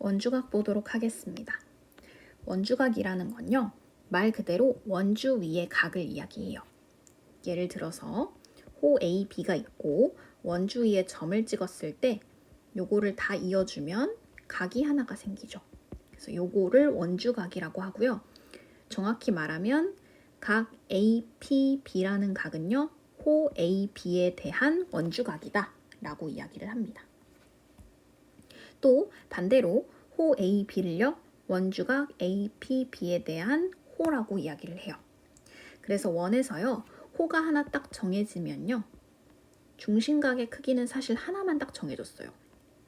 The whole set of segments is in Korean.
원주각 보도록 하겠습니다. 원주각이라는 건요, 말 그대로 원주 위의 각을 이야기해요. 예를 들어서 호 A, B가 있고 원주 위에 점을 찍었을 때 요거를 다 이어주면 각이 하나가 생기죠. 그래서 요거를 원주각이라고 하고요. 정확히 말하면 각 APB라는 각은요, 호 AB에 대한 원주각이다 라고 이야기를 합니다. 또 반대로 호 AB를요, 원주각 APB에 대한 호라고 이야기를 해요. 그래서 원에서요, 호가 하나 딱 정해지면요, 중심각의 크기는 사실 하나만 딱 정해졌어요.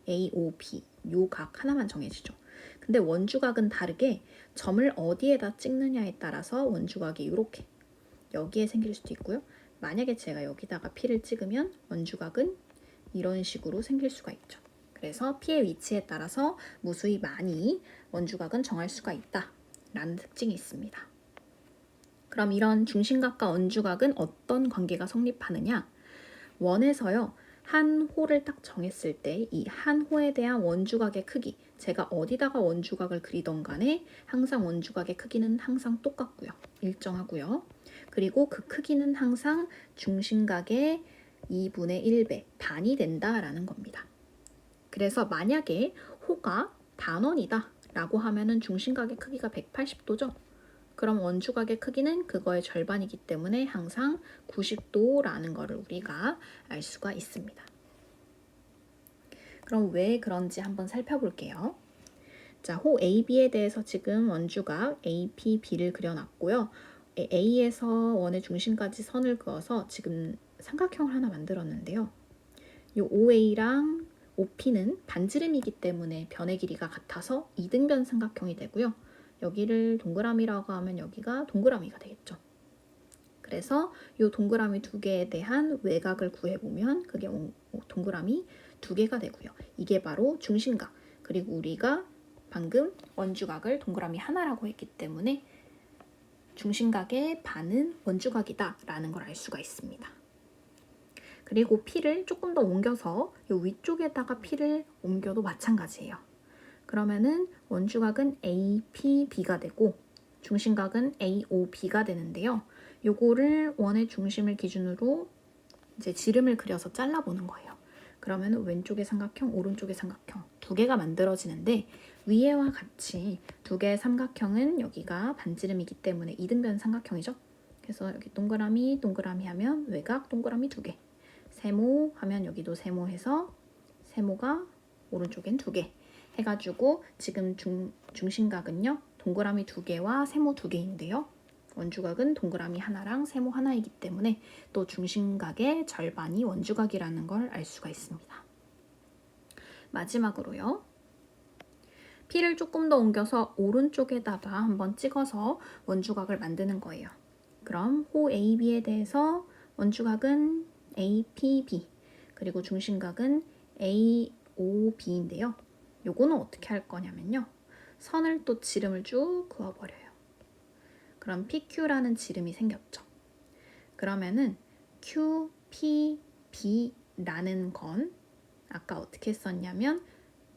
AOB, 요 각 하나만 정해지죠. 근데 원주각은 다르게 점을 어디에다 찍느냐에 따라서 원주각이 이렇게 여기에 생길 수도 있고요. 만약에 제가 여기다가 P를 찍으면 원주각은 이런 식으로 생길 수가 있죠. 그래서 P의 위치에 따라서 무수히 많이 원주각은 정할 수가 있다 라는 특징이 있습니다. 그럼 이런 중심각과 원주각은 어떤 관계가 성립하느냐? 원에서요, 한 호를 딱 정했을 때 이 한 호에 대한 원주각의 크기, 제가 어디다가 원주각을 그리던 간에 항상 원주각의 크기는 항상 똑같고요. 일정하고요. 그리고 그 크기는 항상 중심각의 2분의 1배, 반이 된다라는 겁니다. 그래서 만약에 호가 반원이다 라고 하면은 중심각의 크기가 180도죠. 그럼 원주각의 크기는 그거의 절반이기 때문에 항상 90도라는 거를 우리가 알 수가 있습니다. 그럼 왜 그런지 한번 살펴볼게요. 자, 호 AB에 대해서 지금 원주각 APB를 그려놨고요. A에서 원의 중심까지 선을 그어서 지금 삼각형을 하나 만들었는데요. 이 OA랑 OP는 반지름이기 때문에 변의 길이가 같아서 이등변 삼각형이 되고요. 여기를 동그라미라고 하면 여기가 동그라미가 되겠죠. 그래서 이 동그라미 두 개에 대한 외곽을 구해보면 그게 동그라미 두 개가 되고요. 이게 바로 중심각. 그리고 우리가 방금 원주각을 동그라미 하나라고 했기 때문에 중심각의 반은 원주각이다 라는 걸 알 수가 있습니다. 그리고 P를 조금 더 옮겨서 이 위쪽에다가 P를 옮겨도 마찬가지예요. 그러면은 원주각은 APB가 되고 중심각은 AOB가 되는데요. 요거를 원의 중심을 기준으로 이제 지름을 그려서 잘라보는 거예요. 그러면 왼쪽의 삼각형, 오른쪽의 삼각형 두 개가 만들어지는데 위에와 같이 두 개의 삼각형은 여기가 반지름이기 때문에 이등변 삼각형이죠. 그래서 여기 동그라미, 동그라미 하면 외곽 동그라미 두 개. 세모 하면 여기도 세모해서 세모가 오른쪽엔 두 개. 해가지고 지금 중심각은요, 동그라미 두 개와 세모 두 개인데요. 원주각은 동그라미 하나랑 세모 하나이기 때문에 또 중심각의 절반이 원주각이라는 걸 알 수가 있습니다. 마지막으로요. P를 조금 더 옮겨서 오른쪽에다가 한번 찍어서 원주각을 만드는 거예요. 그럼 호 AB에 대해서 원주각은 APB, 그리고 중심각은 AOB인데요. 요거는 어떻게 할 거냐면요. 선을 또 지름을 쭉 그어버려요. 그럼 PQ라는 지름이 생겼죠. 그러면은 QPB라는 건 아까 어떻게 썼냐면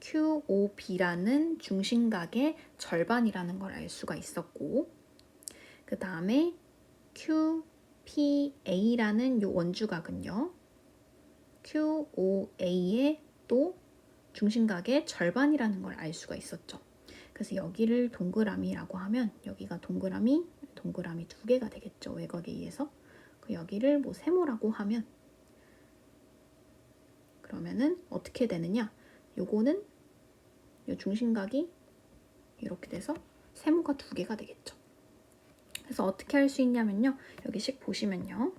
QOB라는 중심각의 절반이라는 걸 알 수가 있었고, 그 다음에 QPA라는 요 원주각은요, QOA의 또 중심각의 절반이라는 걸 알 수가 있었죠. 그래서 여기를 동그라미라고 하면 여기가 동그라미 두 개가 되겠죠. 외곽에 의해서. 그 여기를 뭐 세모라고 하면 그러면은 어떻게 되느냐? 요거는 요 중심각이 이렇게 돼서 세모가 두 개가 되겠죠. 그래서 어떻게 할 수 있냐면요. 여기씩 보시면요.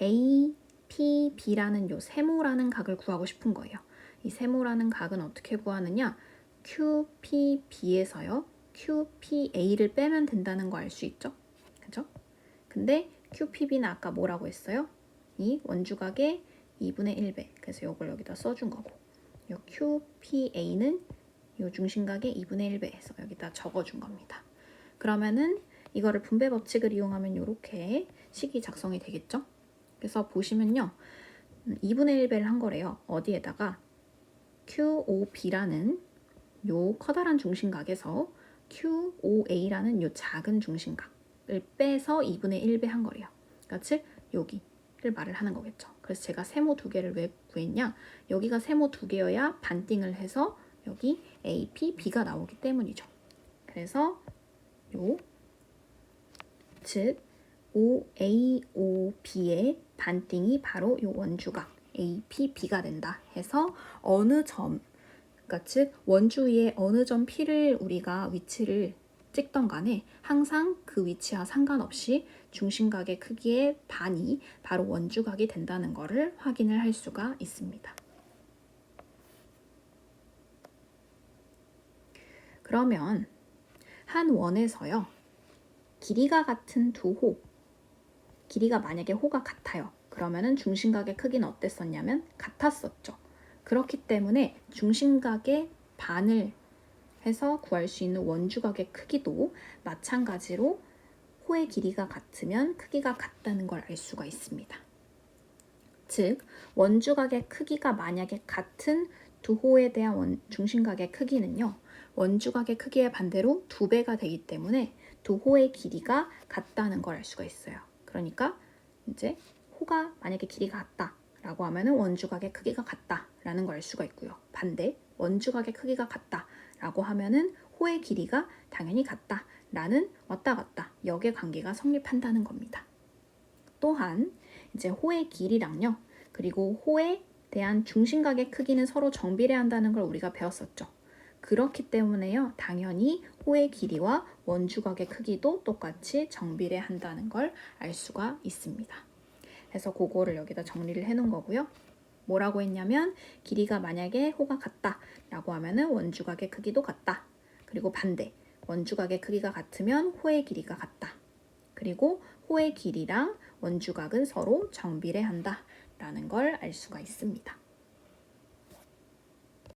APB라는 요 세모라는 각을 구하고 싶은 거예요. 이 세모라는 각은 어떻게 구하느냐? QPB에서요. QPA를 빼면 된다는 거 알 수 있죠? 그죠? 근데 QPB는 아까 뭐라고 했어요? 이 원주각의 2분의 1배. 그래서 이걸 여기다 써준 거고, 이 QPA는 이 중심각의 2분의 1배 해서 여기다 적어준 겁니다. 그러면은 이거를 분배 법칙을 이용하면 이렇게 식이 작성이 되겠죠? 그래서 보시면요. 2분의 1배를 한 거래요. 어디에다가 QOB라는 요 커다란 중심각에서 QOA라는 요 작은 중심각을 빼서 2분의 1배 한 거래요. 그러니까 즉 여기를 말을 하는 거겠죠. 그래서 제가 세모 두 개를 왜 구했냐? 여기가 세모 두 개여야 반띵을 해서 여기 AP, B가 나오기 때문이죠. 그래서 즉 OA, OB의 반띵이 바로 요 원주각 AP, B가 된다 해서 어느 점, 그러니까 즉 원주 위에 어느 점 P를 우리가 위치를 찍던 간에 항상 그 위치와 상관없이 중심각의 크기의 반이 바로 원주각이 된다는 것을 확인을 할 수가 있습니다. 그러면 한 원에서요, 길이가 같은 두 호, 길이가 만약에 호가 같아요. 그러면은 중심각의 크기는 어땠었냐면 같았었죠. 그렇기 때문에 중심각의 반을 해서 구할 수 있는 원주각의 크기도 마찬가지로 호의 길이가 같으면 크기가 같다는 걸 알 수가 있습니다. 즉 원주각의 크기가 만약에 같은 두 호에 대한 중심각의 크기는요, 원주각의 크기의 반대로 2배가 되기 때문에 두 호의 길이가 같다는 걸 알 수가 있어요. 그러니까 이제 호가 만약에 길이가 같다라고 하면은 원주각의 크기가 같다라는 걸 알 수가 있고요. 반대 원주각의 크기가 같다라고 하면은 호의 길이가 당연히 같다라는 왔다 갔다 역의 관계가 성립한다는 겁니다. 또한 이제 호의 길이랑요, 그리고 호에 대한 중심각의 크기는 서로 정비례한다는 걸 우리가 배웠었죠. 그렇기 때문에요, 당연히 호의 길이와 원주각의 크기도 똑같이 정비례한다는 걸 알 수가 있습니다. 그래서 그거를 여기다 정리를 해 놓은 거고요. 뭐라고 했냐면 길이가 만약에 호가 같다라고 하면은 원주각의 크기도 같다. 그리고 반대, 원주각의 크기가 같으면 호의 길이가 같다. 그리고 호의 길이랑 원주각은 서로 정비례한다 라는 걸 알 수가 있습니다.